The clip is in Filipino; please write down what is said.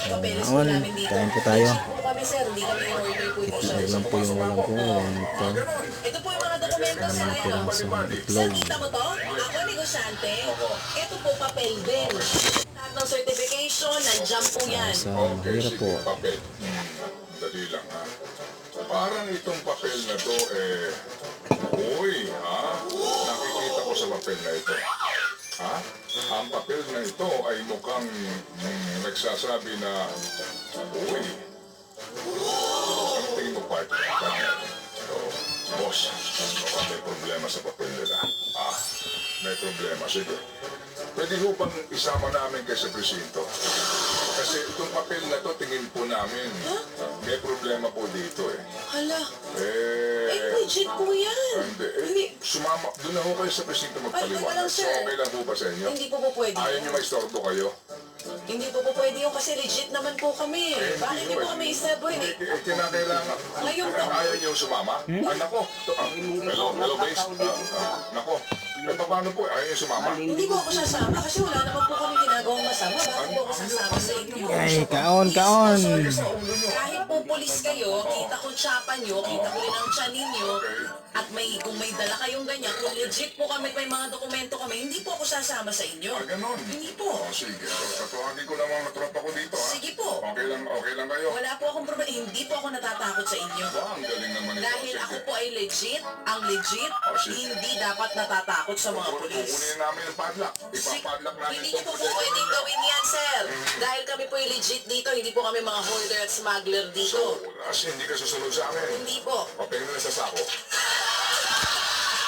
papeles po Ngayon, namin dito. kain po tayo. Legit po kami, sir. Hindi kami order po ito, sir. Itlog lang po yung ulam ko. Ito. Ito po yung mga dokumento, sir. Mga Ayan, oh. pirasong Sir, itlog. kita mo to? Ako, negosyante. Ito po, papel din. Lahat ng certification, nandiyan po yan. Sa mahirap po. Papel. Dali lang ha. Parang itong papel na to uy ha? Nakikita ko sa papel na ito. Ha? Ang papel na ito ay mukhang nagsasabi na uy. Ang tingin mo part. Boss, may problema sa papel nila. May problema. Sige. Pwede ho bang isama namin kayo sa presinto? Kasi itong papel na to, tingin po namin. May problema po dito Hala. Legit po yan. Hindi. Sumama. Doon na ho kayo sa presinto Ay, magpaliwanag. lang, So, sir. okay lang po ba sa inyo? Hindi po po pwede. Ayaw nyo maistorbo kayo? Hindi po po pwede yun kasi legit naman po kami. Bakit hindi po kami istorbo? Kinakailangan. Ngayon po. Ayaw nyo sumama? Nako. Hello, guys. Nako. Paano po? Ayaw nyo sumama? Hindi po ako sasama kasi wala naman po kami ginagawang masama. Bakit po ako sasama sa inyo? Ay, kaon, kaon. Kahit po pulis kayo, kita ko tsapa nyo, kita ko rin ang tiyan ninyo, at kung may dala kayong ganyan, kung legit po kami, may mga dokumento kami, hindi po ako sasama sa inyo. Ganon. Hindi po. Sige. Tatuhagin ko lang mga tropa ko dito, ha? Sige po. Okay lang kayo? Wala po akong problema. Hindi po ako natatakot sa inyo. Ang galing naman ito. Dahil Sige. ako po ay legit, ang legit, Sige. hindi dapat natatakot sa mga pulis. Kukunin namin yung padlock. Ipapadlock namin Hindi niyo itong po po pwedeng gawin yan, sir. Dahil kami po ay legit dito, hindi po kami mga hoarder at smuggler dito. As hindi ka susunod sa amin. Hindi po. Papel na sa sako.